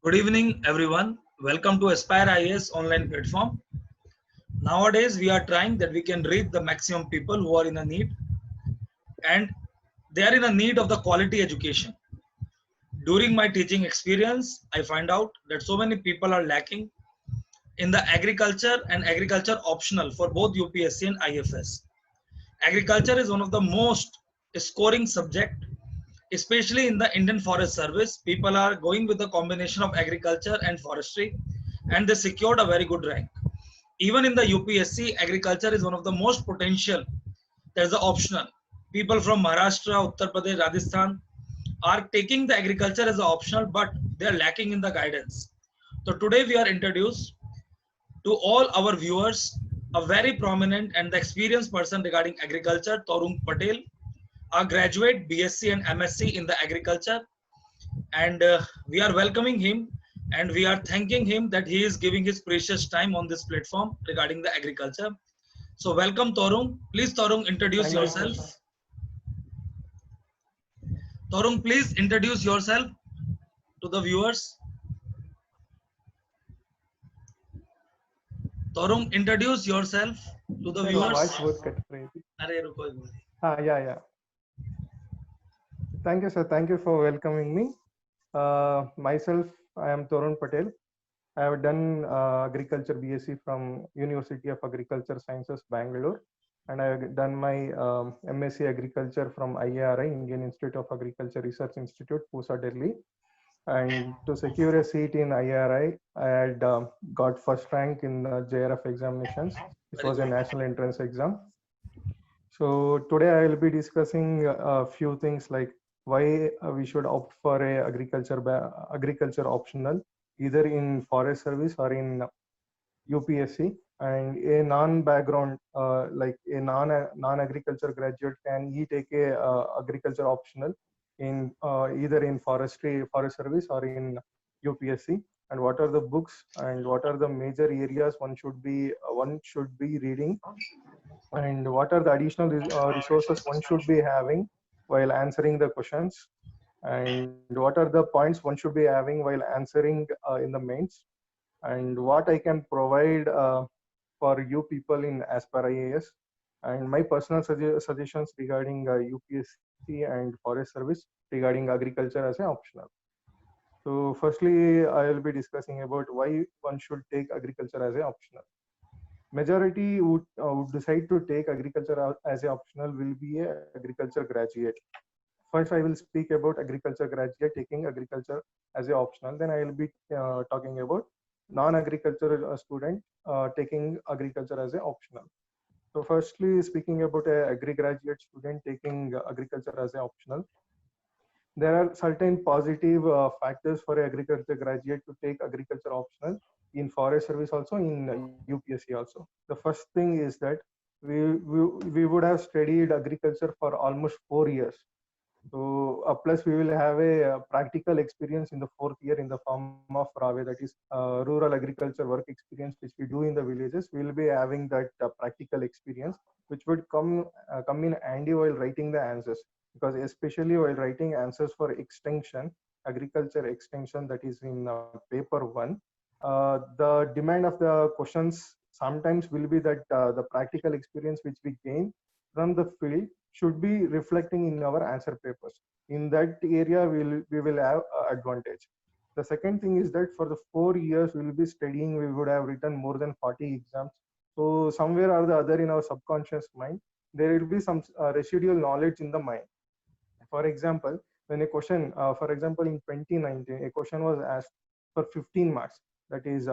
Good evening, everyone. Welcome to Aspire IAS online platform. Nowadays, we are trying that we can reach the maximum people who are in a need, and they are in a need of the quality education. During my teaching experience, I find out that so many people are lacking in the agriculture and agriculture optional for both UPSC and IFS. Agriculture is one of the most scoring subject, especially in the Indian Forest Service. People are going with a combination of agriculture and forestry, and they secured a very good rank. Even in the UPSC, agriculture is one of the most potential. There's the optional. People from Maharashtra, Uttar Pradesh, Rajasthan are taking the agriculture as an optional, but they are lacking in the guidance. So today we are introduced to all our viewers a very prominent and the experienced person regarding agriculture, Torung Patel, a graduate BSc and MSc in the agriculture, and we are welcoming him and we are thanking him that he is giving his precious time on this platform regarding the agriculture. So welcome Torung. Please Torung introduce Thank you, yourself. Krishna. Torung, please introduce yourself to the viewers. Torung, introduce yourself to the Sir, viewers. voice बहुत cut रही थी. अरे रुको एक minute. Yeah. Thank you, sir. Thank you for welcoming me. Myself, I am Torun Patel. I have done agriculture BSc from University of Agriculture Sciences, Bangalore, and I have done my MSc Agriculture from IARI, Indian Institute of Agriculture Research Institute, Pusa, Delhi. And to secure a seat in IRI, I had got first rank in the JRF examinations. It Very was a good. national entrance exam. So today I will be discussing a few things like why we should opt for a agriculture optional, either in forest service or in UPSC. And a non-background, like a non-agriculture graduate, can he take a agriculture optional in either in forest service or in UPSC? And what are the books and what are the major areas one should be reading, and what are the additional resources one should be having while answering the questions, and what are the points one should be having while answering in the mains, and what I can provide for you people in Aspire IAS, and my personal suggestions regarding UPSC and forest service regarding agriculture as an optional. So firstly, I will be discussing about why one should take agriculture as an optional. Majority would decide to take agriculture as a optional will be a agriculture graduate. First, I will speak about agriculture graduate taking agriculture as a optional. Then I will be talking about non-agriculture student taking agriculture as a optional. So firstly, speaking about a agri graduate student taking agriculture as a optional, there are certain positive factors for agriculture graduate to take agriculture optional in forest service, also in UPSC also. The first thing is that we would have studied agriculture for almost 4 years. So plus we will have a practical experience in the fourth year in the form of RAVE, that is rural agriculture work experience, which we do in the villages. We will be having that practical experience, which would come in handy while writing the answers, because especially while writing answers for extension, agriculture extension, that is in paper one, the demand of the questions sometimes will be that the practical experience which we gain from the field should be reflecting in our answer papers. In that area, we will have advantage. The second thing is that for the 4 years we will be studying, we would have written more than 40 exams. So somewhere or the other in our subconscious mind, there will be some residual knowledge in the mind. For example, when a question, for example, in 2019, a question was asked for 15 marks. That is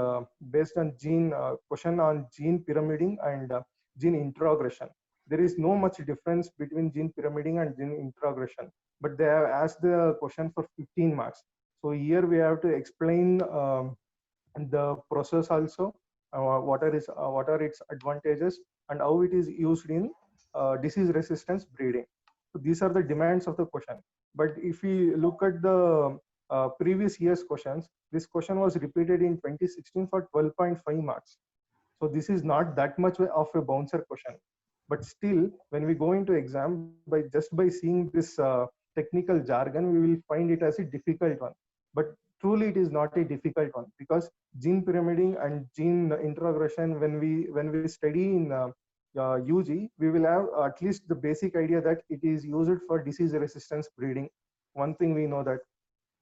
based on gene question on gene pyramiding and gene introgression. There is no much difference between gene pyramiding and gene introgression, but they have asked the question for 15 marks. So here we have to explain the process also, what are its advantages and how it is used in disease resistance breeding. So these are the demands of the question. But if we look at the previous year's questions, this question was repeated in 2016 for 12.5 marks. So this is not that much of a bouncer question. But still, when we go into exam, by seeing this technical jargon, we will find it as a difficult one. but truly it is not a difficult one, because gene pyramiding and gene introgression, when we study in UG, we will have at least the basic idea that it is used for disease resistance breeding. One thing we know that.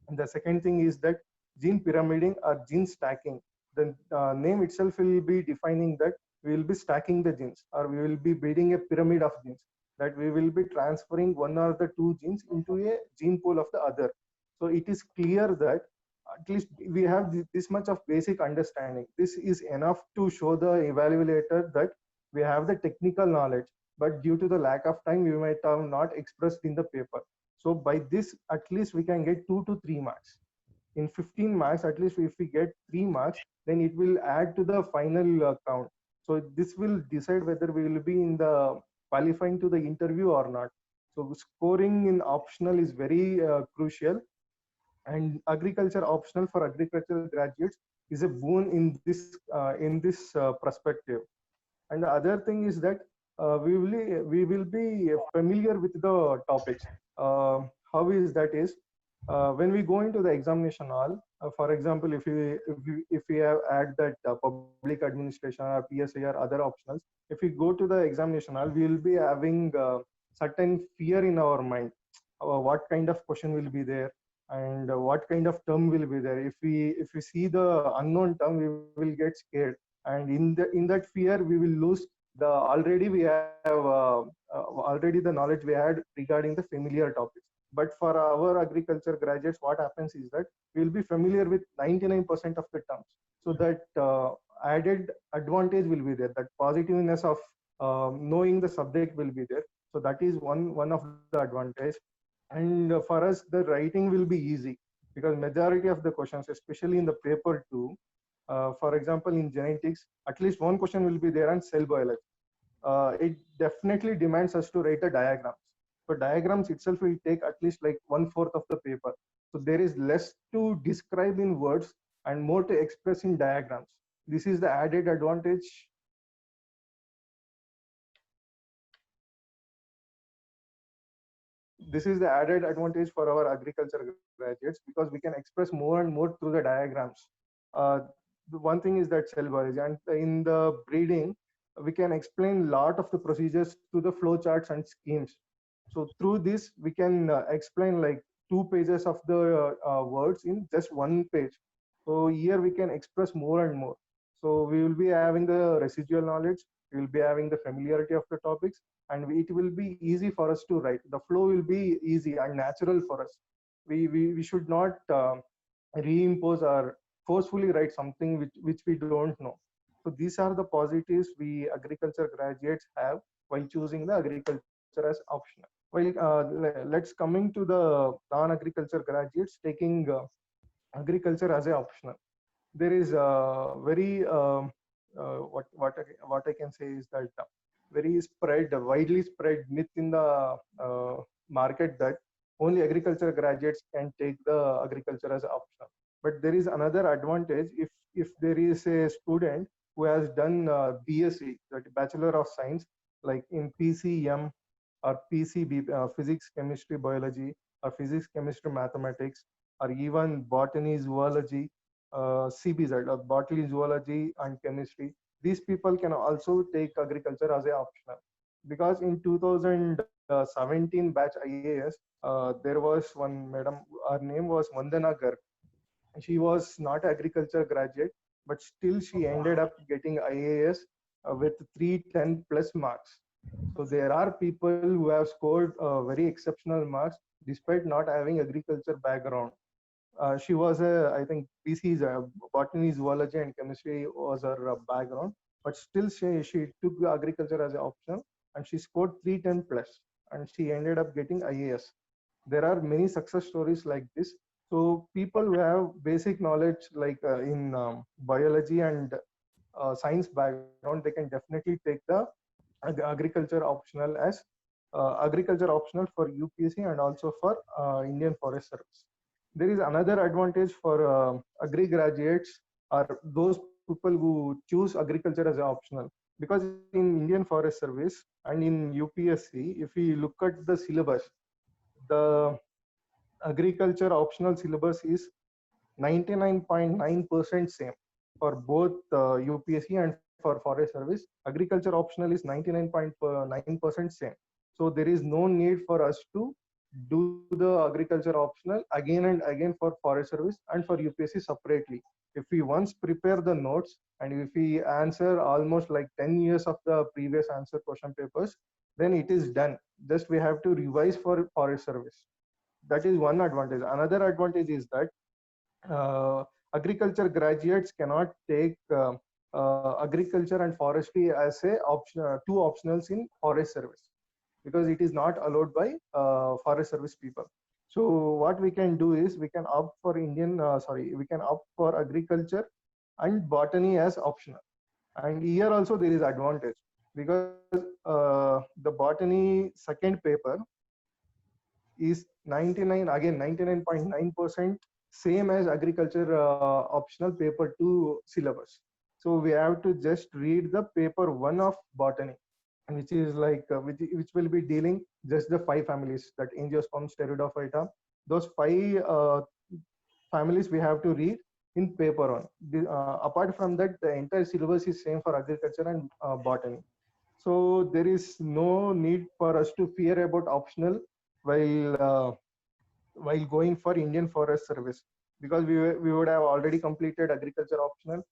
And the second thing is that gene pyramiding or gene stacking, the name itself will be defining that we will be stacking the genes, or we will be building a pyramid of genes, that we will be transferring one or the two genes into a gene pool of the other. So it is clear that at least we have this much of basic understanding. This is enough to show the evaluator that we have the technical knowledge, but due to the lack of time, we might have not expressed in the paper. So by this, at least we can get 2 to 3 marks. In 15 marks, at least if we get 3 marks, then it will add to the final count. So this will decide whether we will be in the qualifying to the interview or not. So scoring in optional is very crucial, and agriculture optional for agricultural graduates is a boon in this perspective. And the other thing is that we will be familiar with the topics. How is that is when we go into the examination hall, for example, if we have add that public administration or PSI or other optionals, if we go to the examination hall, we will be having certain fear in our mind. What kind of question will be there, and what kind of term will be there. If we see the unknown term, we will get scared, and in that fear we will lose the already the knowledge we had regarding the familiar topics. But for our agriculture graduates, what happens is that we will be familiar with 99% of the terms, so that added advantage will be there, that positiveness of knowing the subject will be there. So that is one of the advantage. And for us, the writing will be easy, because majority of the questions, especially in the paper 2, for example, in genetics, at least one question will be there on cell biology. It definitely demands us to write a diagrams. So diagrams itself will take at least like 1/4 of the paper. So there is less to describe in words and more to express in diagrams. This is the added advantage. This is the added advantage for our agriculture graduates, because we can express more and more through the diagrams. The one thing is that cell biology, and in the breeding, we can explain a lot of the procedures through the flow charts and schemes. So through this, we can explain like 2 pages of the words in just 1 page. So here we can express more and more. So we will be having the residual knowledge, we will be having the familiarity of the topics, and it will be easy for us to write. The flow will be easy and natural for us. We should not reimpose or forcefully write something which we don't know. So these are the positives we agriculture graduates have while choosing the agriculture as optional. Well, let's coming to the non-agriculture graduates taking agriculture as a optional. There is a very what I can say is that very widely spread myth in the market that only agriculture graduates can take the agriculture as optional. But there is another advantage. If there is a student who has done BSc, that Bachelor of Science, like in PCM or PCB, physics, chemistry, biology, or physics, chemistry, mathematics, or even botany, zoology, CBZ, or botany, zoology, and chemistry. These people can also take agriculture as a optional, because in 2017 batch IAS, there was one madam, her name was Vandana Garg. She was not agriculture graduate, but still she ended up getting IAS with 310 plus marks. So there are people who have scored very exceptional marks despite not having agriculture background. She was I think PC's botany, zoology, and chemistry was her background, but still she took agriculture as an option, and she scored 310 plus, and she ended up getting IAS. There are many success stories like this. So people who have basic knowledge like in biology and science background, they can definitely take the agriculture optional as agriculture optional for UPSC and also for Indian Forest Service. There is another advantage for agri graduates or those people who choose agriculture as optional, because in Indian Forest Service and in UPSC, if we look at the syllabus, the agriculture optional syllabus is 99.9% same for both UPSC and for Forest Service. Agriculture optional is 99.9% same. So there is no need for us to do the agriculture optional again and again for Forest Service and for UPSC separately. If we once prepare the notes and if we answer almost like 10 years of the previous answer question papers, then it is done. Just we have to revise for Forest Service. That is one advantage. Another advantage is that agriculture graduates cannot take agriculture and forestry as a option, two optionals in Forest Service, because it is not allowed by Forest Service people. So what we can do is we can opt for we can opt for agriculture and botany as optional. And here also there is advantage, because the botany second paper is 99.9% same as agriculture optional paper 2 syllabus. So we have to just read the paper 1 of botany, which is like which will be dealing just the 5 families, that angiosperm, pteridophyta. Those 5 families we have to read in paper 1. Apart from that, the entire syllabus is same for agriculture and botany. So there is no need for us to fear about optional while going for Indian Forest Service, because we would have already completed agriculture optional,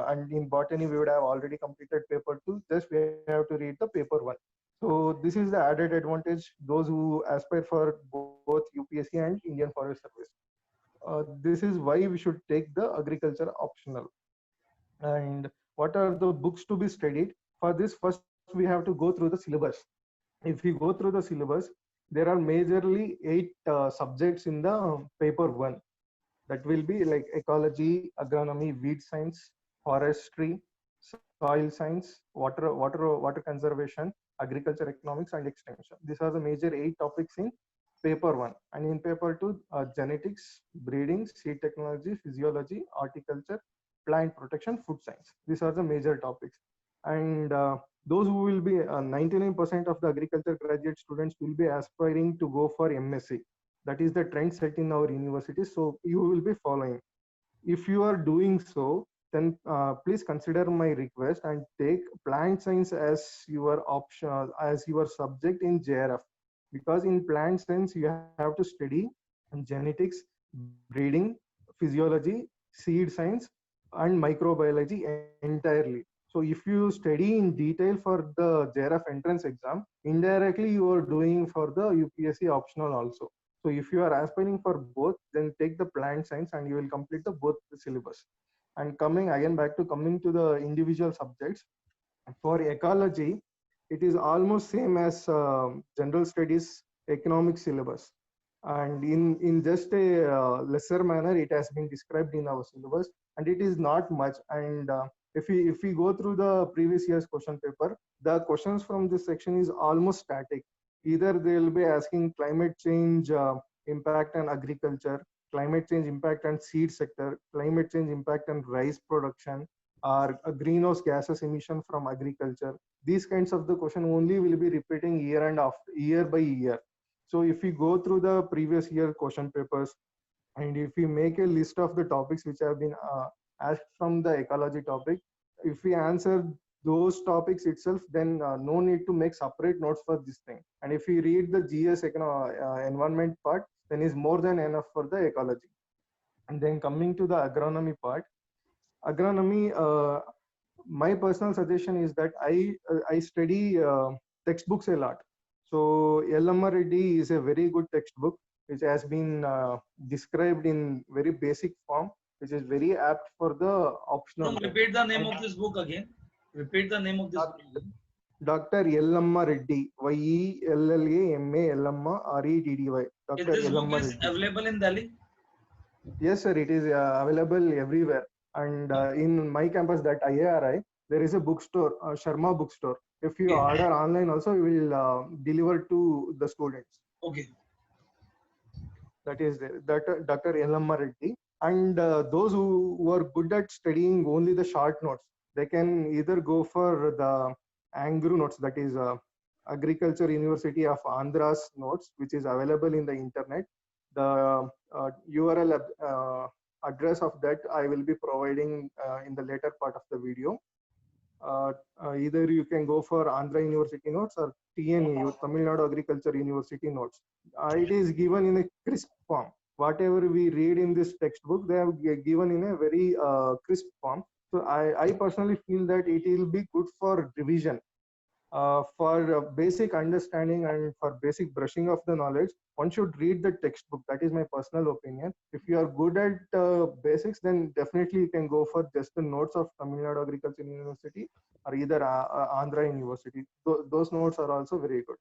and in botany we would have already completed paper 2. Just we have to read the paper 1. So this is the added advantage those who aspire for both UPSC and Indian Forest Service. This is why we should take the agriculture optional. And what are the books to be studied? For this, first we have to go through the syllabus. If we go through the syllabus, there are majorly 8 subjects in the paper 1. That will be like ecology, agronomy, weed science, forestry, soil science, water conservation, agriculture economics, and extension. These are the major 8 topics in paper 1. And in paper 2, genetics, breeding, seed technology, physiology, horticulture, plant protection, food science. These are the major topics. And those who will be 99% of the agriculture graduate students will be aspiring to go for MSc. That is the trend set in our university. So you will be following. If you are doing so, then please consider my request and take plant science as your option, as your subject in JRF. Because in plant science, you have to study genetics, breeding, physiology, seed science, and microbiology entirely. So if you study in detail for the JRF entrance exam, indirectly you are doing for the UPSC optional also. So if you are aspiring for both, then take the plant science and you will complete the both the syllabus. And coming to the individual subjects, for ecology, it is almost same as general studies economic syllabus. And in just a lesser manner, it has been described in our syllabus, and it is not much. And if we go through the previous year's question paper, the questions from this section is almost static. Either they will be asking climate change impact on agriculture, climate change impact on seed sector, climate change impact on rice production, or greenhouse gases emission from agriculture. These kinds of the question only will be repeating year by year. So if we go through the previous year question papers, and if we make a list of the topics which have been asked from the ecology topic, if we answer those topics itself, then no need to make separate notes for this thing. And if we read the GS environment part, then is more than enough for the ecology. And then coming to the agronomy part, agronomy, my personal suggestion is that I study textbooks a lot. So Yellamma Reddy is a very good textbook which has been described in very basic form, which is very apt for the optional. Repeat the name of this book again. Repeat the name of this book again. Dr. Yellamma Reddy, YELLAMA Yellamma REDDY. Is this book is available in Delhi? Yes, sir. It is available everywhere. And in my campus, that IARI, there is a bookstore, Sharma bookstore. If you order online, also we will deliver to the students. Okay. That is that Dr. Yellamma Reddy. And those who are good at studying only the short notes, they can either go for the Angru notes, that is Agriculture University of Andhra's notes, which is available in the internet. The URL address of that I will be providing in the later part of the video. Either you can go for Andhra University notes or TNU, Tamil Nadu Agriculture University notes. It is given in a crisp form. Whatever we read in this textbook, they have given in a very crisp form. So I personally feel that it will be good for revision, for basic understanding and for basic brushing of the knowledge. One should read the textbook. That is my personal opinion. If you are good at basics, then definitely you can go for just the notes of Tamil Nadu Agriculture University or either Andhra University. Those notes are also very good.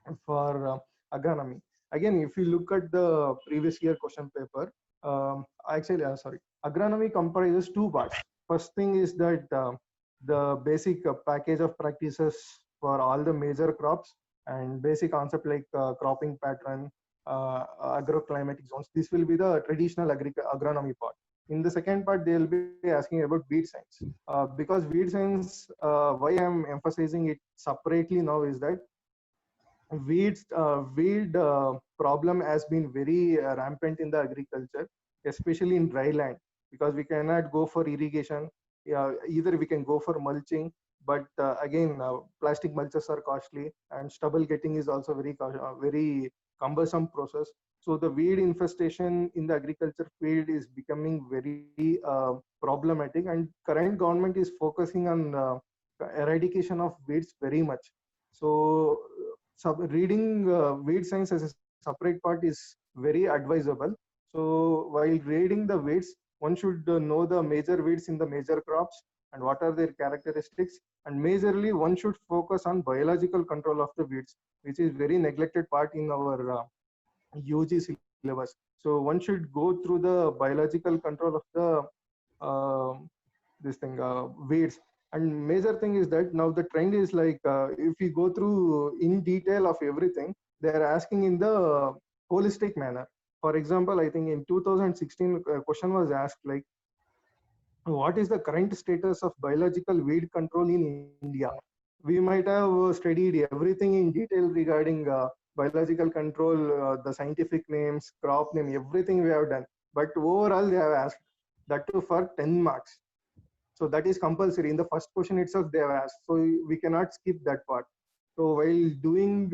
And for agronomy, again, if you look at the previous year question paper, sorry, agronomy comprises two parts. First thing is that the basic package of practices for all the major crops and basic concept like cropping pattern, agroclimatic zones. This will be the traditional agronomy part. In the second part, they will be asking about weed science. Because weed science, why I'm emphasizing it separately now is that weed problem has been very rampant in the agriculture, especially in dry land, because we cannot go for irrigation. Either we can go for mulching, but again, plastic mulches are costly, and stubble getting is also very cumbersome process. So the weed infestation in the agriculture field is becoming very problematic, and current government is focusing on eradication of weeds very much. So reading weed science as a separate part is very advisable. So while reading the weeds, one should know the major weeds in the major crops and what are their characteristics. And majorly, one should focus on biological control of the weeds, which is very neglected part in our UG syllabus. So one should go through the biological control of the weeds. And major thing is that now the trend is like, if you go through in detail of everything, they are asking in the holistic manner. For example, I think in 2016, a question was asked like, what is the current status of biological weed control in India? We might have studied everything in detail regarding biological control, the scientific names, crop name, everything we have done. But overall, they have asked that too for 10 marks. So that is compulsory. In the first question itself, they have asked. So we cannot skip that part. So while doing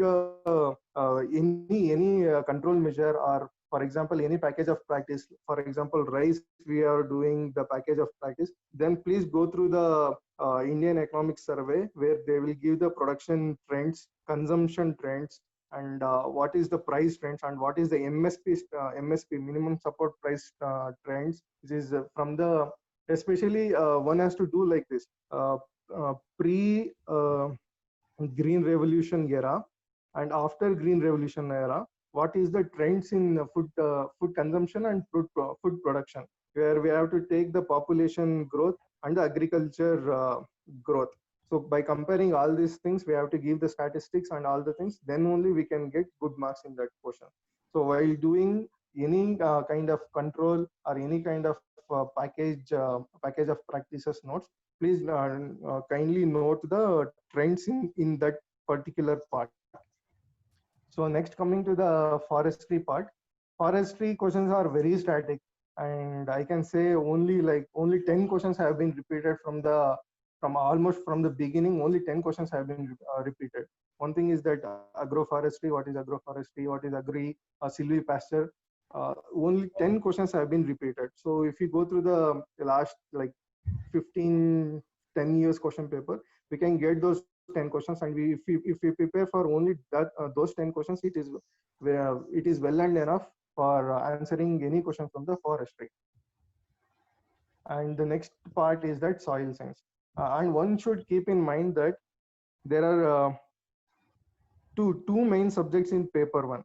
any control measure, or for example, any package of practice, for example, rice, we are doing the package of practice, then please go through the Indian Economic Survey, where they will give the production trends, consumption trends, and what is the price trends, and what is the MSP, minimum support price trends, which is from the, especially one has to do like this, pre green revolution era and after green revolution era, what is the trends in food consumption and food production, where we have to take the population growth and the agriculture growth. So by comparing all these things, we have to give the statistics and all the things, then only we can get good marks in that portion. So while doing any kind of control or any kind of package of practices notes, please kindly note the trends in that particular part. So next, coming to the forestry part, forestry questions are very static, and I can say only 10 questions have been repeated from almost from the beginning. Only 10 questions have been repeated. One thing is that agroforestry, what is agroforestry, what is silvipasture, only 10 questions have been repeated. So if you go through the last like 10 years question paper, we can get those 10 questions, and if we prepare for only that those 10 questions, it is well and enough for answering any question from the forestry. And the next part is that soil science, and one should keep in mind that there are two main subjects in paper one.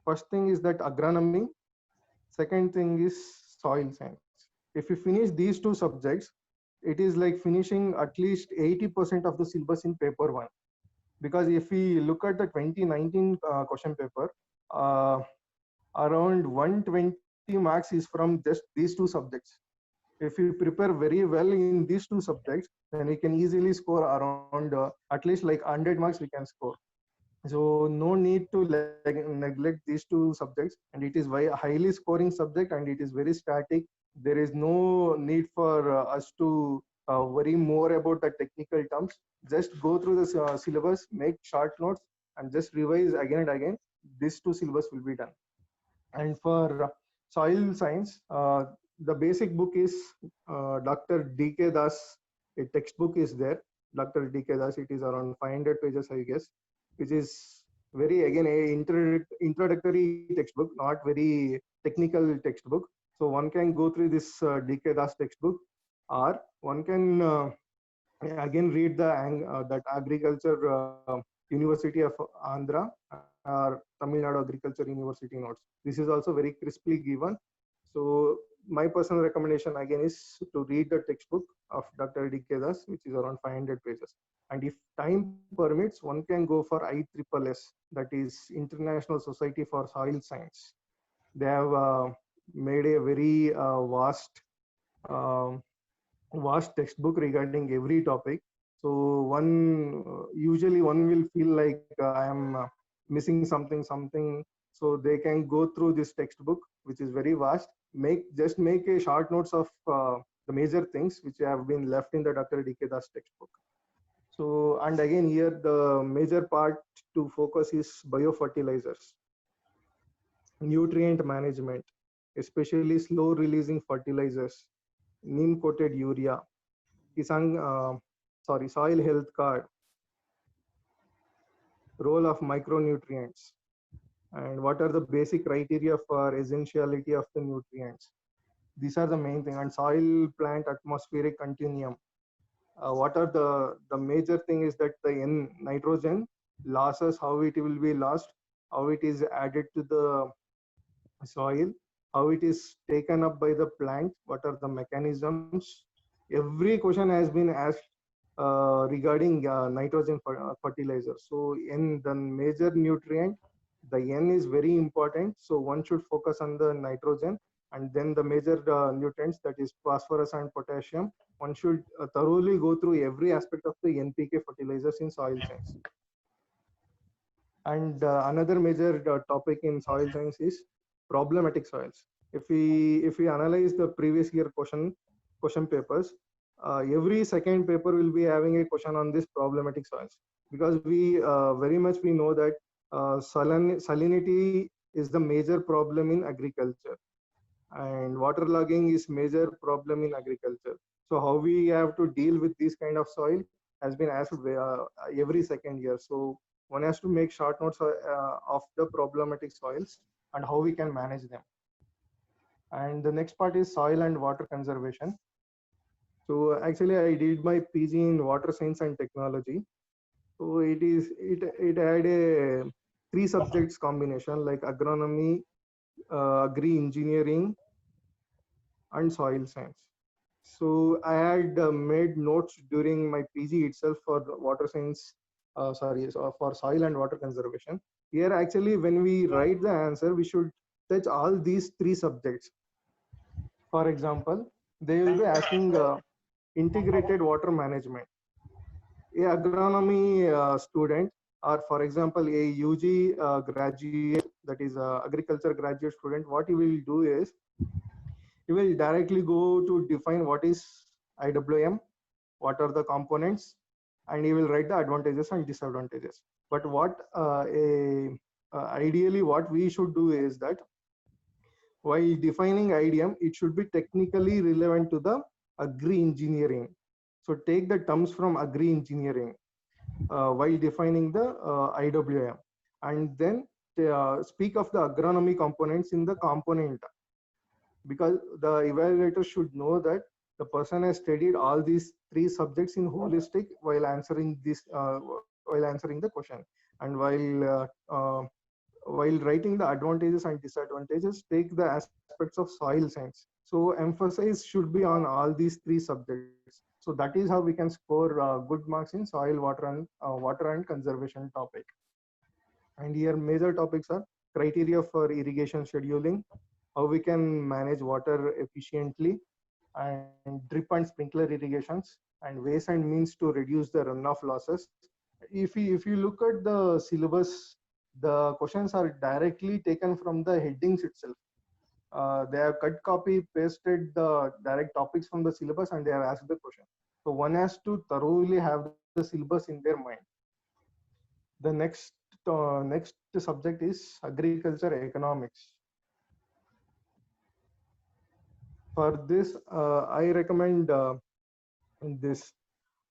First thing is that agronomy, second thing is soil science. If you finish these two subjects, it is like finishing at least 80% of the syllabus in paper one. Because if we look at the 2019 question paper, around 120 marks is from just these two subjects. If we prepare very well in these two subjects, then we can easily score around at least like 100 marks we can score. So no need to neglect these two subjects, and it is a highly scoring subject, and it is very static. There is no need for us to worry more about the technical terms. Just go through the syllabus, make short notes, and just revise again and again. These two syllabus will be done. And for soil science, the basic book is Dr. D.K. Das. A textbook is there, Dr. D.K. Das. It is around 500 pages, I guess, which is very, again, a introductory textbook, not very technical textbook. So one can go through this D.K. Das textbook, or one can again read that agriculture University of Andhra or Tamil Nadu Agriculture University notes. This is also very crisply given. So my personal recommendation again is to read the textbook of Dr. D.K. Das, which is around 500 pages. And if time permits, one can go for ISSS, that is International Society for Soil Science. They have made a very uh, vast textbook regarding every topic. So one usually one will feel like I am missing something. So they can go through this textbook, which is very vast. Make a short notes of the major things which have been left in the Dr. D.K. Das textbook. So, and again here the major part to focus is biofertilizers, nutrient management, especially slow releasing fertilizers, neem coated urea, soil health card, role of micronutrients, and what are the basic criteria for essentiality of the nutrients. These are the main thing. And soil plant atmospheric continuum. What are the major thing is that the nitrogen losses, how it will be lost, how it is added to the soil, how it is taken up by the plant, what are the mechanisms. Every question has been asked regarding nitrogen fertilizer. So in the major nutrient, the N is very important. So one should focus on the nitrogen, and then the major nutrients, that is phosphorus and potassium. One should thoroughly go through every aspect of the NPK fertilizers in soil science. And another major topic in soil science is problematic soils. If we analyze the previous year question papers, every second paper will be having a question on this problematic soils, because we very much we know that salinity is the major problem in agriculture, and waterlogging is major problem in agriculture. So how we have to deal with this kind of soil has been asked every second year. So one has to make short notes of the problematic soils and how we can manage them. And the next part is soil and water conservation. So actually I did my PG in water science and technology. So it had a 3 subjects combination, like agronomy, agri engineering, and soil science. So I had made notes during my PG itself for water science, for soil and water conservation. Here actually when we write the answer, we should touch all these 3 subjects. For example, they will be asking integrated water management. A agronomy student, or for example a UG graduate, that is agriculture graduate student, what he will do is he will directly go to define what is IWM, what are the components, and he will write the advantages and disadvantages. But what ideally what we should do is that while defining IDM, it should be technically relevant to the agri engineering. So take the terms from agri engineering while defining the IWM, and then speak of the agronomy components in the component, because the evaluator should know that the person has studied all these 3 subjects in holistic while answering the question. And while writing the advantages and disadvantages, take the aspects of soil science. So emphasis should be on all these 3 subjects. So that is how we can score good marks in soil, water and conservation topic. And here major topics are criteria for irrigation scheduling, how we can manage water efficiently, and drip and sprinkler irrigations, and ways and means to reduce the runoff losses, If you look at the syllabus, the questions are directly taken from the headings itself. They have cut, copy, pasted the direct topics from the syllabus, and they have asked the question. So one has to thoroughly have the syllabus in their mind. The next subject is agriculture economics. For this, I recommend this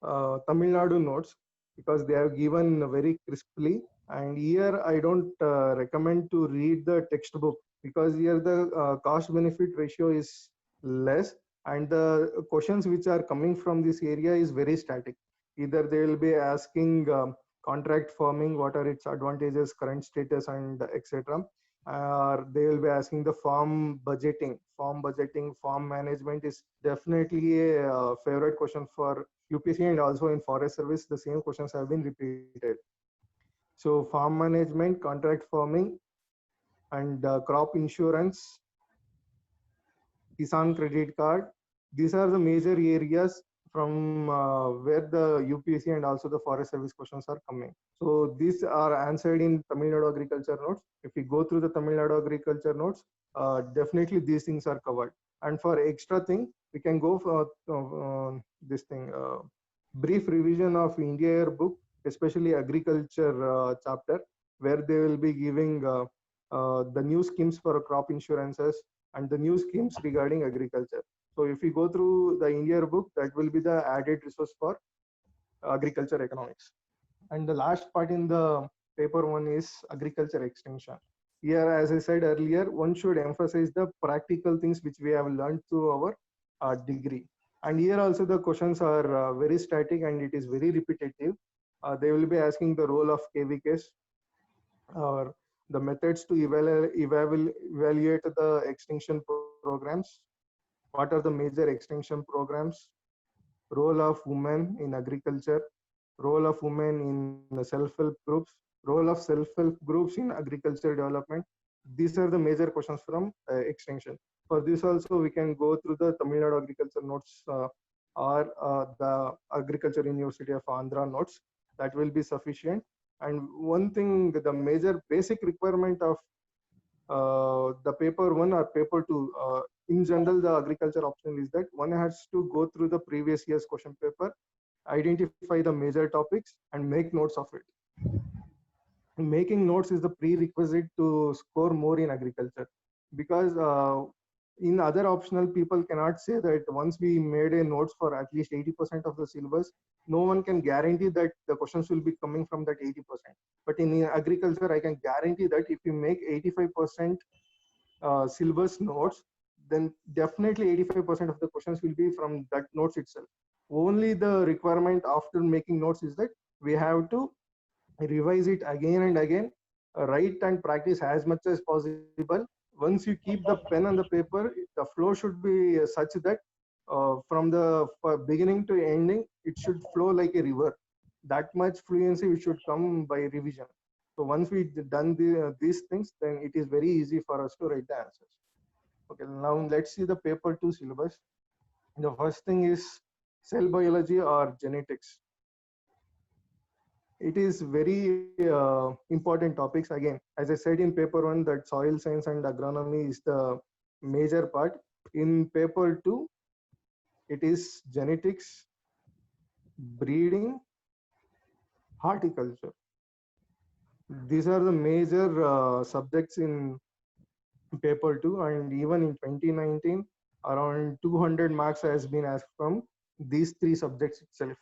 Tamil Nadu notes, because they have given very crisply. And here I don't recommend to read the textbook, because here the cost benefit ratio is less, and the questions which are coming from this area is very static. Either they will be asking contract farming, what are its advantages, current status, and etc. They will be asking the farm budgeting. Farm management is definitely a favorite question for UPSC, and also in forest service the same questions have been repeated. So farm management, contract farming, and crop insurance, Kisan credit card, these are the major areas from where the UPSC and also the forest service questions are coming. So these are answered in Tamil Nadu agriculture notes. If we go through the Tamil Nadu agriculture notes, definitely these things are covered. And for extra thing, we can go for this thing, brief revision of India Year book, especially agriculture chapter, where they will be giving the new schemes for crop insurances and the new schemes regarding agriculture. So if we go through the India book, that will be the added resource for agriculture economics. And the last part in the paper one is agriculture extension. Here, as I said earlier, one should emphasize the practical things which we have learned through our degree. And here also the questions are very static and it is very repetitive. They will be asking the role of KVKs, or the methods to evaluate the extinction programs. What are the major extinction programs? Role of women in agriculture, role of women in the self-help groups, role of self-help groups in agriculture development. These are the major questions from extinction. For this also, we can go through the Tamil Nadu agriculture notes or the Agriculture University of Andhra notes. That will be sufficient. And one thing, the major basic requirement of the paper one or paper two, in general, the agriculture option is that one has to go through the previous year's question paper, identify the major topics, and make notes of it. Making notes is the prerequisite to score more in agriculture, because in other optional, people cannot say that once we made a notes for at least 80% of the syllabus, no one can guarantee that the questions will be coming from that 80%. But in agriculture, I can guarantee that if you make 85% syllabus notes, then definitely 85% of the questions will be from that notes itself. Only the requirement after making notes is that we have to revise it again and again, write and practice as much as possible. Once you keep the pen on the paper, the flow should be such that from the beginning to ending, it should flow like a river. That much fluency should come by revision. So once we done these things, then it is very easy for us to write the answers. Okay, now let's see the paper 2 syllabus. The first thing is cell biology or genetics. It is very important topics. Again, as I said in paper 1, that soil science and agronomy is the major part. In paper 2, it is genetics, breeding, horticulture. These are the major subjects in paper 2, and even in 2019, around 200 marks has been asked from these 3 subjects itself.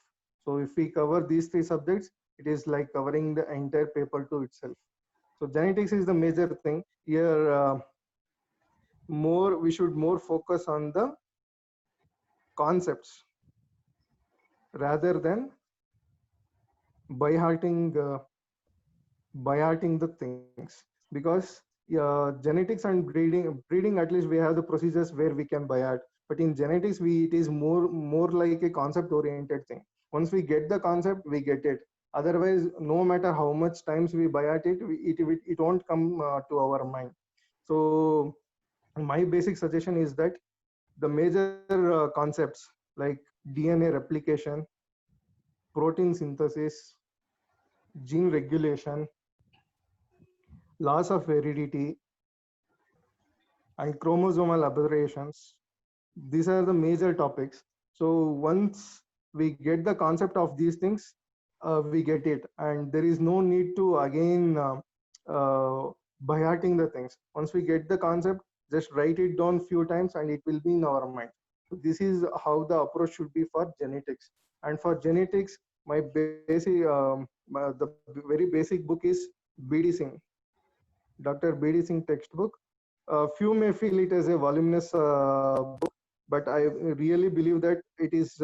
So if we cover these 3 subjects, it is like covering the entire paper 2 itself. So genetics is the major thing here. We should more focus on the concepts rather than by hearting the things, because genetics and breeding, at least we have the procedures where we can by heart. But in genetics, it is more like a concept oriented thing. Once we get the concept, we get it. Otherwise, no matter how much times we by heart it, it won't come to our mind. So my basic suggestion is that the major concepts like DNA replication, protein synthesis, gene regulation, loss of heredity, and chromosomal aberrations. These are the major topics. So once we get the concept of these things, we get it, and there is no need to again by hearting the things. Once we get the concept, just write it down few times and it will be in our mind. So this is how the approach should be for genetics. And for genetics, my basic the very basic book is BD Singh, Dr. BD Singh textbook. Few may feel it as a voluminous book, but I really believe that it is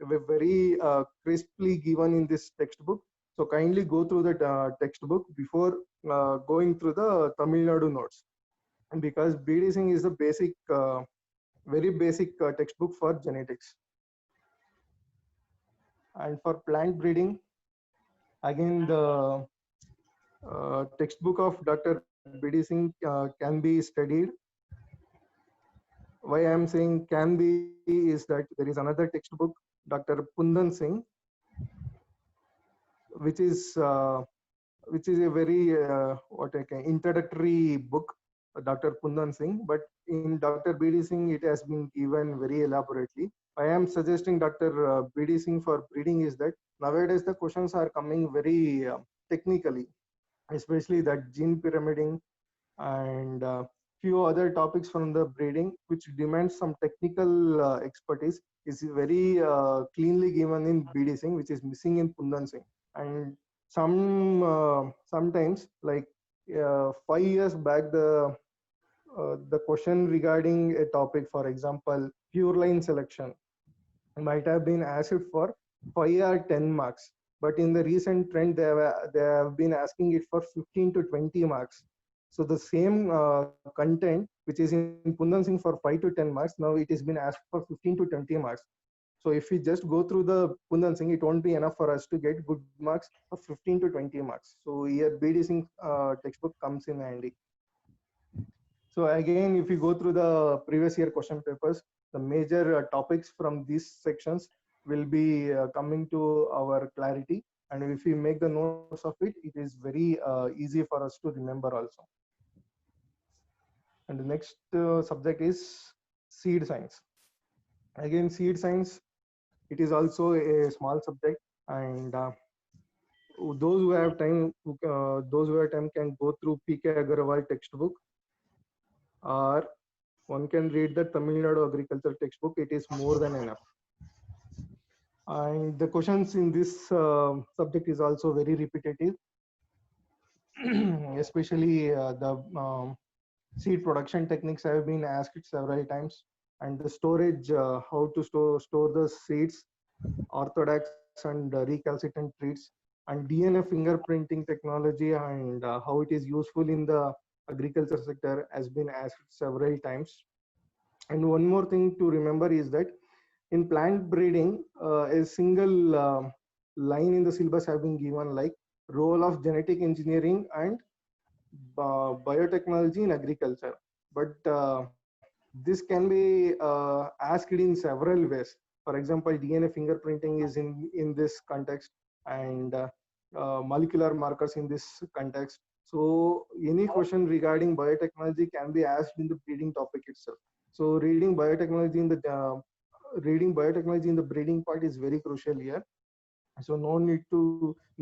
very crisply given in this textbook. So kindly go through the textbook before going through the Tamil Nadu notes. And because BD Singh is the basic, very basic textbook for genetics. And for plant breeding, again the textbook of Dr. BD Singh can be studied. Why I am saying can be is that there is another textbook, Dr. Pundan Singh, which is a very what I can introductory book, Dr. Pundan Singh. But in Dr. BD Singh, it has been given very elaborately. I am suggesting Dr. BD Singh for breeding is that nowadays the questions are coming very technically, especially that gene pyramiding and few other topics from the breeding which demands some technical expertise is very cleanly given in BD Singh, which is missing in Pundan Singh. And sometimes like 5 years back, the question regarding a topic, for example pure line selection, might have been asked for 5 or 10 marks, but in the recent trend they have been asking it for 15 to 20 marks. So the same content which is in Pundan Singh for 5 to 10 marks, now it is been asked for 15 to 20 marks. So if we just go through the Pundan Singh, it won't be enough for us to get good marks of 15 to 20 marks. So here BD Singh textbook comes in handy. So again, if you go through the previous year question papers, the major topics from these sections will be coming to our clarity. And if we make the notes of it, it is very easy for us to remember also. And the next subject is seed science. Again, seed science, it is also a small subject, and those who have time, can go through PK Agarwal textbook, or one can read the Tamil Nadu agriculture textbook. It is more than enough. And the questions in this subject is also very repetitive, especially the seed production techniques have been asked several times, and the storage, how to store the seeds, orthodox and recalcitrant trees, and DNA fingerprinting technology, and how it is useful in the agriculture sector has been asked several times. And one more thing to remember is that in plant breeding, a single line in the syllabus have been given, like role of genetic engineering and biotechnology in agriculture. But this can be asked in several ways. For example, DNA fingerprinting is in this context, and molecular markers in this context. So any question regarding biotechnology can be asked in the breeding topic itself. So reading biotechnology in the breeding part is very crucial here. So no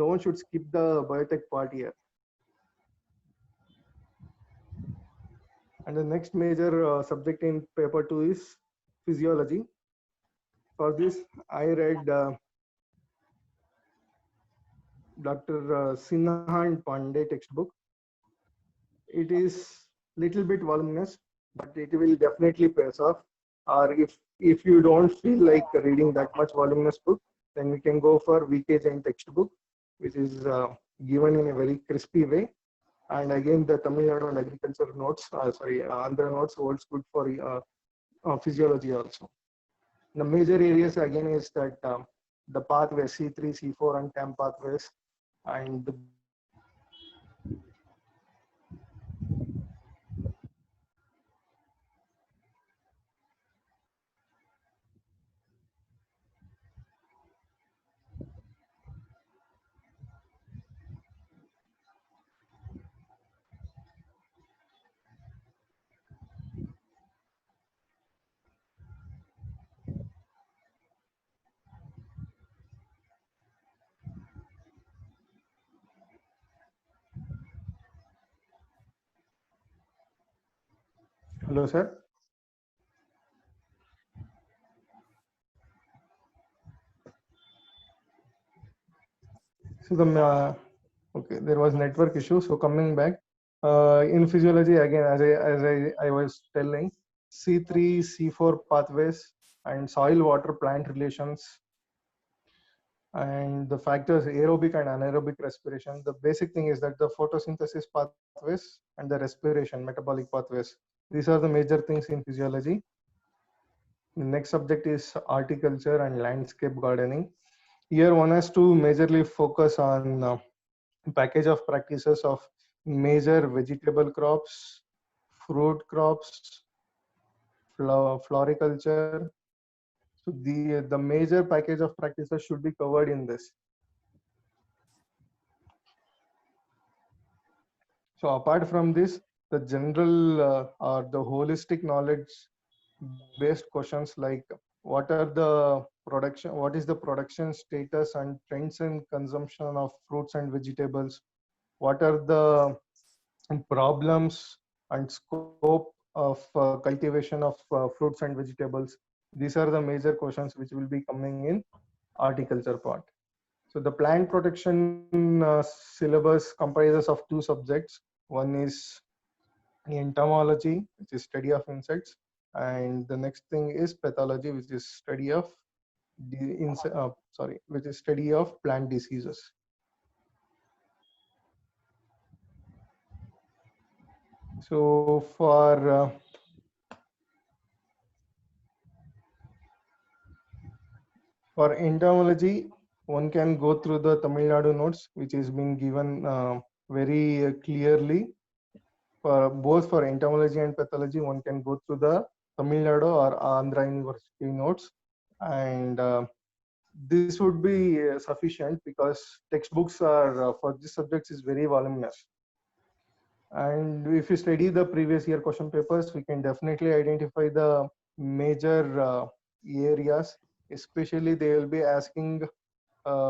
one should skip the biotech part here. And the next major subject in paper 2 is physiology. For this, I read Dr. Sinha and Pandey textbook. It is little bit voluminous, but it will definitely pays off. Or if you don't feel like reading that much voluminous book, then we can go for VK Jain textbook, which is given in a very crispy way. And again, the Tamil Nadu and agriculture notes, Andhra notes holds good for physiology also. The major areas again is that the pathways C3, C4, and TAM pathways, and the Hello, sir. So okay, there was network issue. So coming back, in physiology again, as I was telling, C3, C4 pathways and soil water plant relations and the factors aerobic and anaerobic respiration. The basic thing is that the photosynthesis pathways and the respiration metabolic pathways. These are the major things in physiology. The next subject is horticulture and landscape gardening. Here one has to majorly focus on package of practices of major vegetable crops, fruit crops, floriculture. So the major package of practices should be covered in this. So apart from this, the general or the holistic knowledge based questions like what is the production status and trends in consumption of fruits and vegetables? What are the problems and scope of cultivation of fruits and vegetables? These are the major questions which will be coming in horticulture part. So the plant protection syllabus comprises of two subjects. One is entomology, which is study of insects, and the next thing is pathology, which is study of which is study of plant diseases. So for entomology, one can go through the Tamil Nadu notes, which is being given very clearly. For both for entomology and pathology, one can go through the Tamil Nadu or Andhra University notes, and this would be sufficient because textbooks are for these subjects is very voluminous. And if you study the previous year question papers, we can definitely identify the major areas. Especially, they will be asking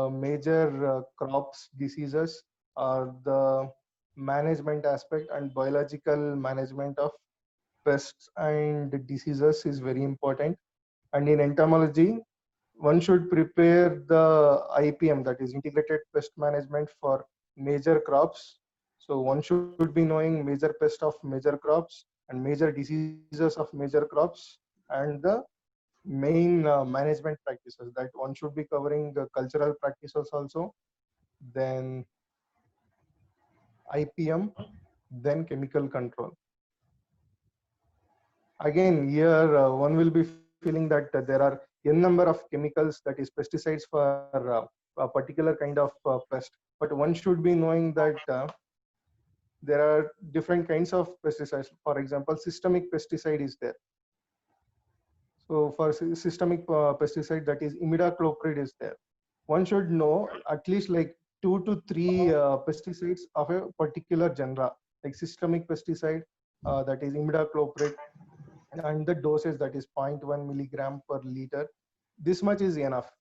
major crops diseases or the management aspect and biological management of pests and diseases is very important. And in entomology, one should prepare the IPM, that is integrated pest management for major crops. So one should be knowing major pest of major crops and major diseases of major crops and the main management practices that one should be covering the cultural practices also, then IPM, then chemical control. Again, here one will be feeling that there are n number of chemicals, that is pesticides for a particular kind of pest, but one should be knowing that there are different kinds of pesticides. For example, systemic pesticide is there. So for systemic pesticide, that is imidacloprid is there. One should know at least like 2 to 3 pesticides of a particular genre, like systemic pesticide, that is imidacloprid, and the dosage, that is 0.1 milligram per liter. This much is enough.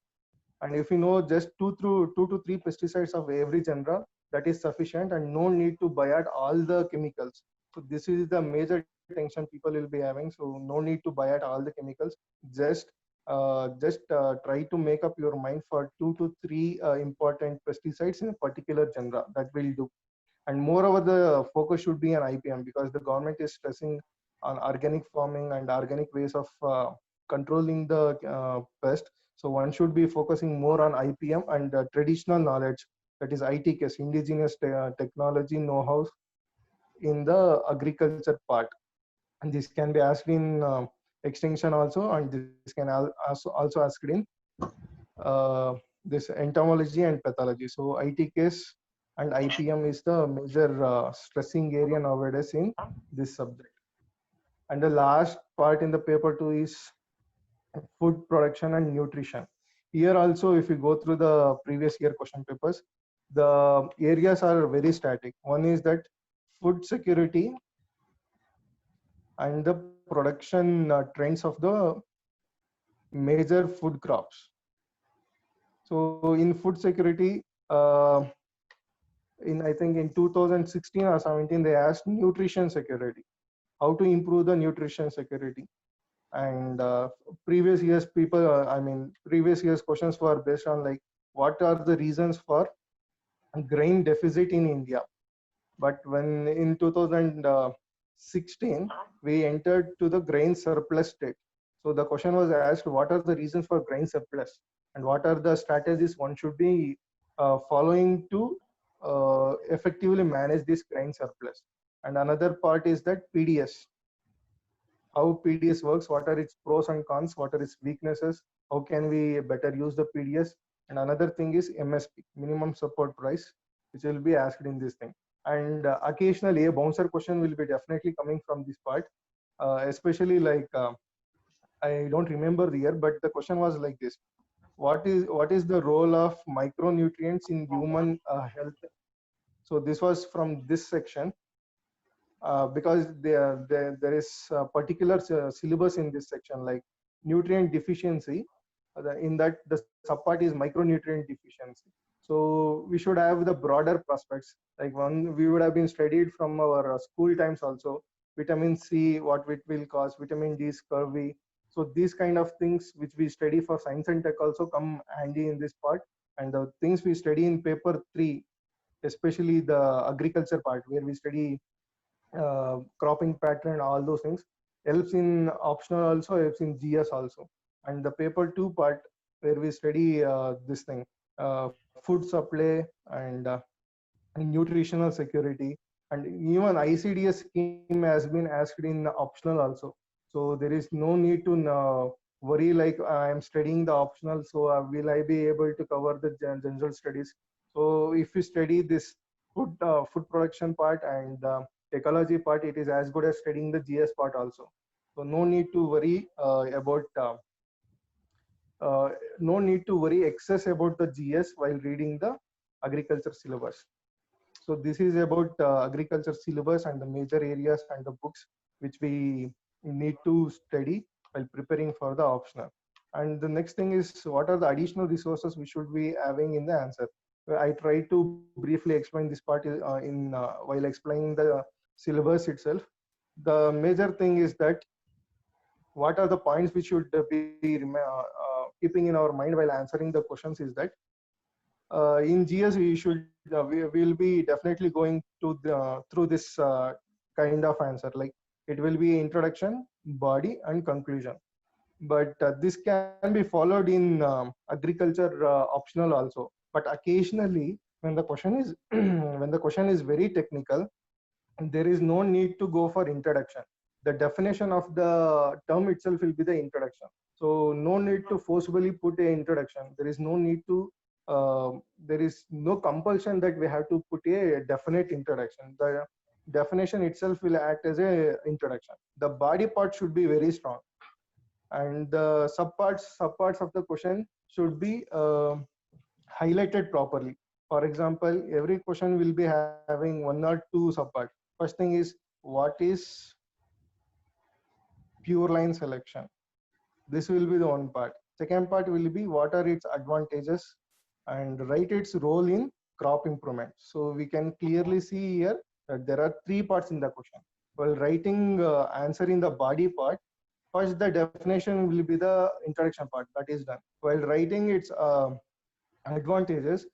And if you know just 2 to 3 pesticides of every genre, that is sufficient, and no need to buy out all the chemicals. So this is the major tension people will be having. So no need to buy out all the chemicals. Just try to make up your mind for 2 to 3 important pesticides in a particular genre. That will do. And moreover, the focus should be on IPM because the government is stressing on organic farming and organic ways of controlling the pest. So one should be focusing more on IPM and traditional knowledge, that is ITKs, indigenous technology know-how in the agriculture part. And this can be asked in extension also, and this can also asked in this entomology and pathology. So ITKs and IPM is the major stressing area nowadays in this subject. And the last part in the paper 2 is food production and nutrition. Here also, if you go through the previous year question papers, the areas are very static. One is that food security and the production trends of the major food crops. So in food security, I think in 2016 or 17, they asked nutrition security. how to improve the nutrition security. And previous years people, previous years questions were based on like what are the reasons for grain deficit in India. But when in 2016 we entered to the grain surplus state, so the question was asked, what are the reasons for grain surplus and what are the strategies one should be following to effectively manage this grain surplus. And another part is that PDS, how PDS works, what are its pros and cons, what are its weaknesses, how can we better use the PDS. And another thing is MSP, minimum support price, which will be asked in this thing. And occasionally a bouncer question will be definitely coming from this part, especially like I don't remember the year, but the question was like this: what is the role of micronutrients in human health? So this was from this section, because there is a particular syllabus in this section like nutrient deficiency. In that the subpart is micronutrient deficiency. So we should have the broader prospects. Like one we would have been studied from our school times also. Vitamin C, what it will cause, vitamin D, scurvy. So these kind of things which we study for science and tech also come handy in this part. And the things we study in paper 3, especially the agriculture part where we study cropping pattern, all those things, helps in optional also, helps in GS also. And the paper 2 part where we study this thing, food supply and nutritional security, and even ICDS scheme has been asked in optional also. So there is no need to worry like I am studying the optional, so will I be able to cover the general studies. So if you study this food production part and ecology part, it is as good as studying the GS part also. So no need to worry about no need to worry excess about the GS while reading the agriculture syllabus. So this is about agriculture syllabus and the major areas and the books which we need to study while preparing for the optional. And the next thing is, what are the additional resources we should be having in the answer. I try to briefly explain this part while explaining the syllabus itself. The major thing is that what are the points we should be keeping in our mind while answering the questions is that in GS we will be definitely going to through this kind of answer, like it will be introduction, body and conclusion. But this can be followed in agriculture optional also. But occasionally when the question is when the question is very technical, there is no need to go for introduction. The definition of the term itself will be the introduction. So no need to forcibly put a introduction. There is no need to there is no compulsion that we have to put a definite introduction. The definition itself will act as a introduction. The body part should be very strong, and the subparts of the question should be highlighted properly. For example, every question will be having 1 or 2 subparts. First thing is, what is pure line selection? This will be the one part. Second part will be, what are its advantages, and write its role in crop improvement. So we can clearly see here that there are 3 parts in the question. While writing answer in the body part, first the definition will be the introduction part, that is done. While writing its advantages,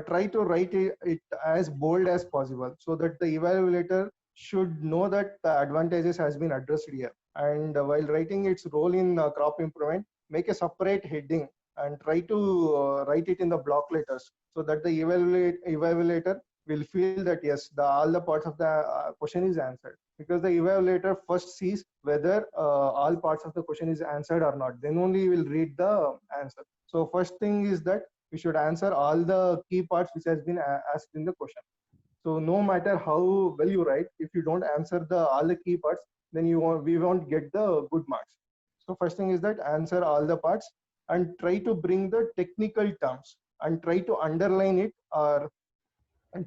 try to write it as bold as possible so that the evaluator should know that the advantages has been addressed here. And while writing its role in crop improvement, make a separate heading and try to write it in the block letters so that the evaluator will feel that yes, all the parts of the question is answered, because the evaluator first sees whether all parts of the question is answered or not, then only will read the answer. So first thing is that we should answer all the key parts which has been asked in the question. So no matter how well you write, if you don't answer all the key parts, then we won't get the good marks. So first thing is that answer all the parts and try to bring the technical terms and try to underline it or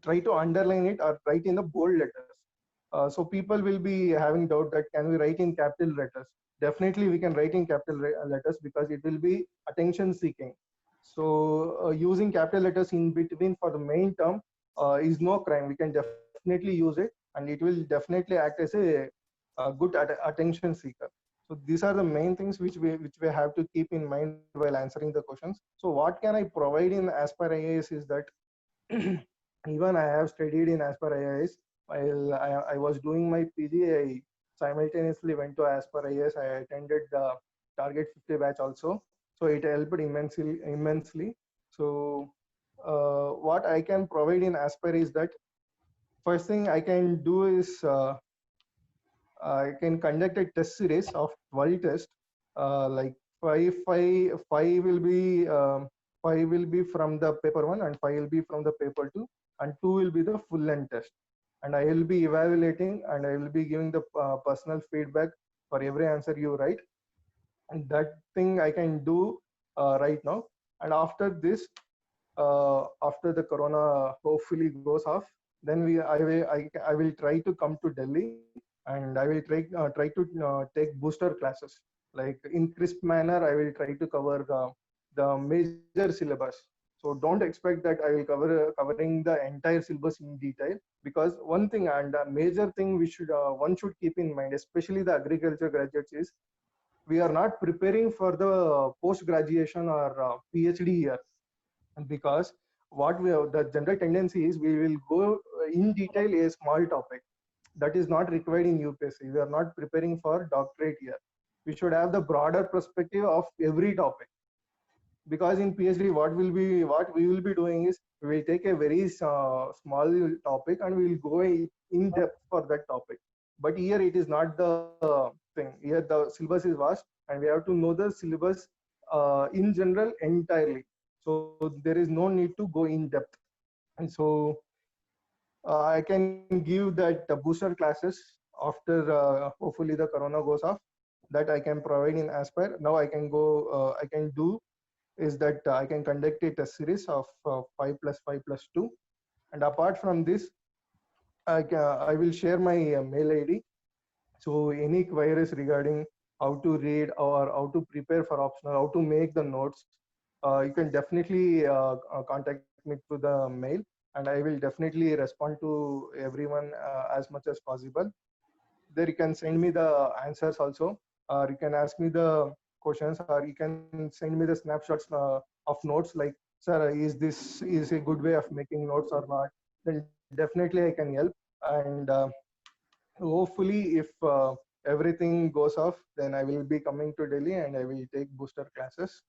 write in the bold letters. So people will be having doubt that can we write in capital letters? Definitely we can write in capital letters because it will be attention seeking. So using capital letters in between for the main term is no crime. We can definitely use it, and it will definitely act as a good attention seeker. So these are the main things which we have to keep in mind while answering the questions. So what can I provide in Aspire IAS is that even I have studied in Aspire IAS. While I was doing my PG, I simultaneously went to Aspire IAS. I attended the Target 50 batch also. So it helped immensely. So what I can provide in Aspire is that first thing I can do is I can conduct a test series of 12 tests. Like five will be from the paper one, and five will be from the paper two, and two will be the full length test. And I will be evaluating, and I will be giving the personal feedback for every answer you write. And that thing I can do right now. And after this, after the corona hopefully goes off, then I will try to come to Delhi, and I will try to take booster classes. Like in crisp manner, I will try to cover the major syllabus. So don't expect that I will covering the entire syllabus in detail, because one thing and a major thing one should keep in mind, especially the agriculture graduates, is we are not preparing for the post graduation or PhD year. Because what we have, the general tendency is we will go in detail a small topic that is not required in UPSC. We are not preparing for doctorate here. We should have the broader perspective of every topic. Because in PhD, what we will be doing is we will take a very small topic and we will go in depth for that topic. But here it is not the thing. Here the syllabus is vast, and we have to know the syllabus in general entirely. So there is no need to go in depth. And so I can give that booster classes after hopefully the corona goes off, that I can provide in Aspire. Now I can go, I can do is that I can conduct a test series of 5 plus 5 plus 2. And apart from this, I will share my mail ID. So any queries regarding how to read or how to prepare for optional, how to make the notes, you can definitely contact me through the mail, and I will definitely respond to everyone as much as possible. There you can send me the answers also, or you can ask me the questions, or you can send me the snapshots of notes, like, sir, is this is a good way of making notes or not? Then definitely I can help. And hopefully if everything goes off, then I will be coming to Delhi and I will take booster classes.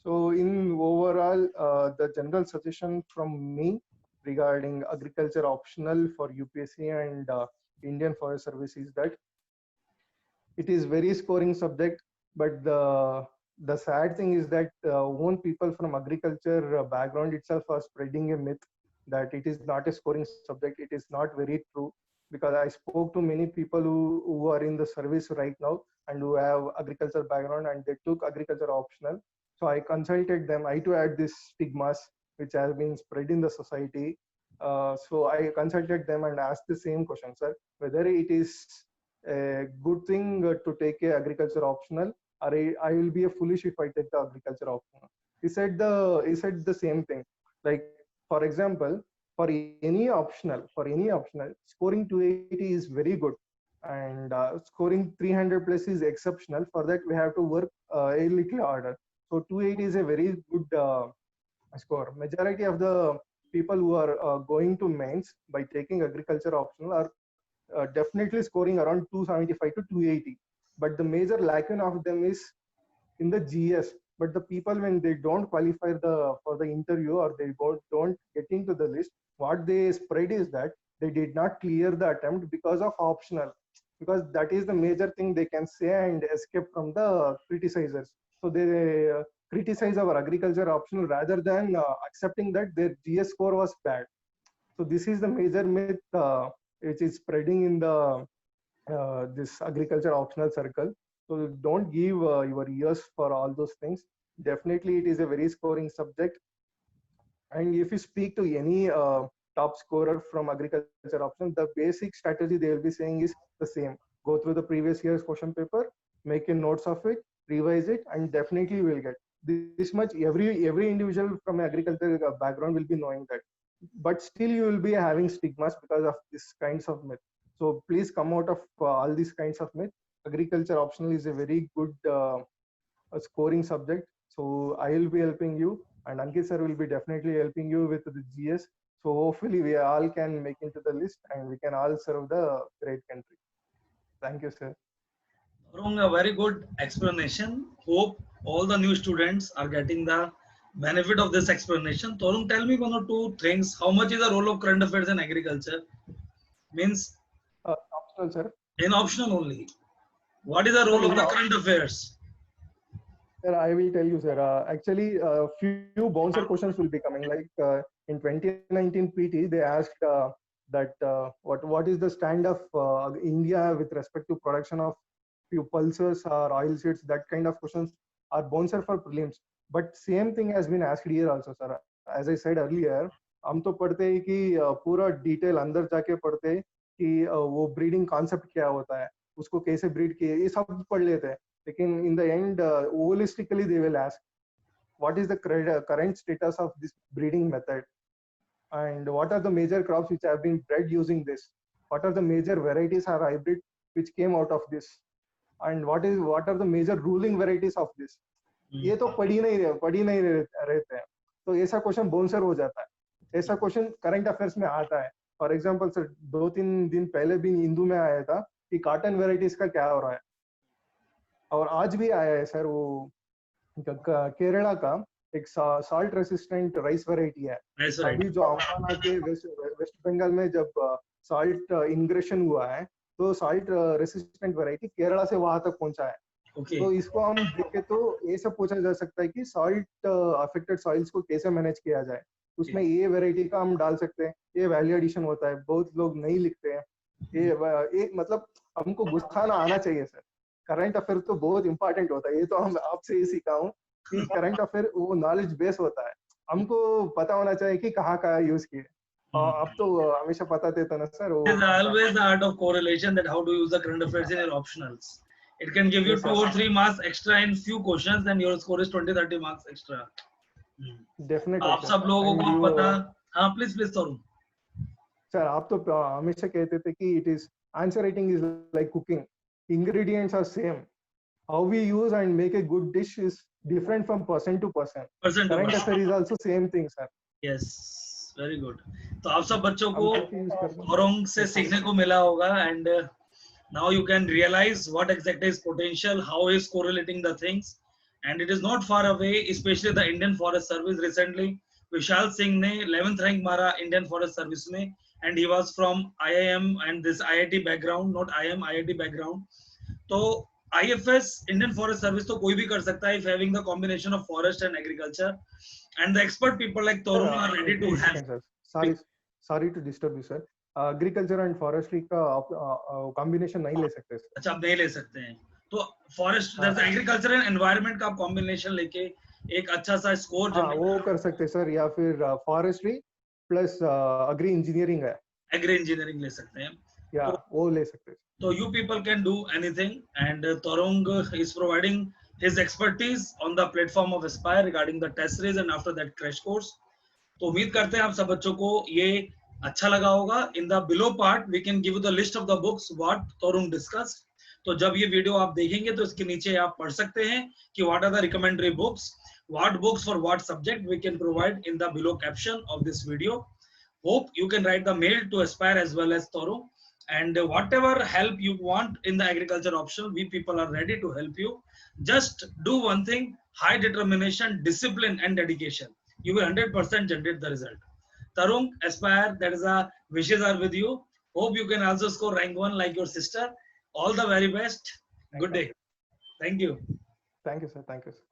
So in overall, the general suggestion from me regarding agriculture optional for UPSC and Indian Forest Service is that it is very scoring subject, but the sad thing is that own people from agriculture background itself are spreading a myth that it is not a scoring subject. It is not very true, because I spoke to many people who are in the service right now and who have agriculture background, and they took agriculture optional. So I consulted them. I too had these stigmas which has been spread in the society. So I consulted them and asked the same question, sir, whether it is a good thing to take a agriculture optional, or I will be a foolish if I take the agriculture optional. He said the same thing. Like, for example, for any optional, scoring 280 is very good, and scoring 300 plus is exceptional. For that, we have to work a little harder. So 280 is a very good score. Majority of the people who are going to mains by taking agriculture optional are definitely scoring around 275 to 280. But the major lacuna of them is in the GS. But the people, when they don't qualify for the interview, or they don't get into the list, what they spread is that they did not clear the attempt because of optional. Because that is the major thing they can say and escape from the criticizers. So they criticize our agriculture optional rather than accepting that their GS score was bad. So this is the major myth which is spreading in the this agriculture optional circle. So don't give your ears for all those things. Definitely, it is a very scoring subject. And if you speak to any top scorer from agriculture option, the basic strategy they will be saying is the same. Go through the previous year's question paper, make a notes of it, revise it, and definitely you will get this much. Every individual from agriculture background will be knowing that. But still you will be having stigmas because of this kinds of myth. So please come out of all these kinds of myths. Agriculture optional is a very good scoring subject. So I will be helping you, and Ankit sir will be definitely helping you with the GS. So hopefully we all can make into the list and we can all serve the great country. Thank you, sir. Tarung, a very good explanation. Hope all the new students are getting the benefit of this explanation. Tarung, tell me one or two things. How much is the role of current affairs in agriculture? Means Optional, sir. in optional only. What is the role of the current affairs? Sir, I will tell you, sir. Actually, a few bouncer questions will be coming. Like in 2019 PT, they asked that what is the stand of India with respect to production of few pulses or oil seeds. That kind of questions are bouncer for prelims. But same thing has been asked here also, sir. As I said earlier, हम तो पढ़ते हैं कि पूरा detail अंदर जाके पढ़ते हैं कि वो ब्रीडिंग कॉन्सेप्ट क्या होता है, उसको कैसे ब्रीड किए, ये सब पढ़ लेते हैं. Lekin in the end, holistically they will ask, what is the current status of this breeding method, and what are the major crops which have been bred using this? What are the major varieties or hybrid which came out of this? And what are the major ruling varieties of this? ये तो पढ़ ही नहीं रहते हैं. तो ऐसा question bouncer हो जाता है. ऐसा क्वेश्चन करंट अफेयर्स में आता है. फॉर एग्जांपल सर 2-3 दिन पहले भी हिंदू में आया था कि कॉटन वेराइटीज का क्या हो रहा है, और आज भी आया है सर. वो केरला का एक सॉल्ट रेसिस्टेंट राइस वेराइटी है. अभी जो अम्फाना के वेस्ट बंगाल में जब सॉल्ट इनग्रेशन हुआ है, तो सॉल्ट रेसिस्टेंट वेराइटी केरला से वहां तक पहुंचा है. तो इसको हम देखें तो ये सब पूछा जा सकता है कि सॉल्ट अफेक्टेड सॉइल्स को कैसे मैनेज किया जाए. उसमें ये वेराइटी का हम डाल सकते हैं. ये वैल्यू एडिशन होता है, बहुत लोग नहीं लिखते हैं. ये मतलब हमको गुस्सा ना आना चाहिए सर. करंट अफेयर तो बहुत इंपॉर्टेंट होता है. ये तो हम आपसे ही सीखा हूँ कि करंट अफेयर वो नॉलेज बेस होता है. हमको पता होना चाहिए कि कहाँ कहाँ यूज किए. अब तो हमेशा पता देता ना sir. It is always the art of correlation, that how to use the current affairs in your optionals. It can give you 2 or 3 marks extra in few questions, then your score is 20-30 marks extra. Definitely. आप सब लोगों को पता. हाँ, please Tarun. Sir आप तो हमेशा कहते थे कि it is answer writing is like cooking. Ingredients are same. How we use and make a good dish is different from person to person. Current affair is also same thing, sir. Yes, very good. तो आप सब बच्चों को औरों से सीखने को मिला होगा, and now you can realize what exactly is potential, how is correlating the things, and it is not far away. Especially the Indian Forest Service recently, Vishal Singh ने 11th rank मारा Indian Forest Service में, and he was from IIM and this IIT background, not IIM, IIT background. तो IFS Indian Forest Service तो कोई भी कर सकता है if having the combination of forest and agriculture, and the expert people like Tarun are ready to help. Sorry to disturb you, sir. Agriculture and forestry का combination नहीं ले सकते सर. अच्छा, आप नहीं ले सकते हैं. तो forest, agriculture and environment का combination लेके एक अच्छा सा score वो कर सकते सर, या फिर forestry plus agri engineering है. Agri engineering ले सकते हैं. या वो ले सकते हैं. So you people can do anything, and Tarung is providing his expertise on the platform of Aspire regarding the test series and after that crash course. तो उम्मीद करते हैं आप सब बच्चों को ये अच्छा लगा होगा. In the below part we can give you the list of the books what Tarung discussed. तो जब ये वीडियो आप देखेंगे तो इसके नीचे आप पढ़ सकते हैं कि what are the recommendatory books, what books for what subject we can provide in the below caption of this video. Hope you can write the mail to Aspire as well as Tarung. And whatever help you want in the agriculture option, we people are ready to help you. Just do one thing: high determination, discipline, and dedication. You will 100% generate the result. Tarung, Aspire, that is a wishes are with you. Hope you can also score rank 1 like your sister. All the very best. Good day. Thank you. Thank you, sir. Thank you, sir.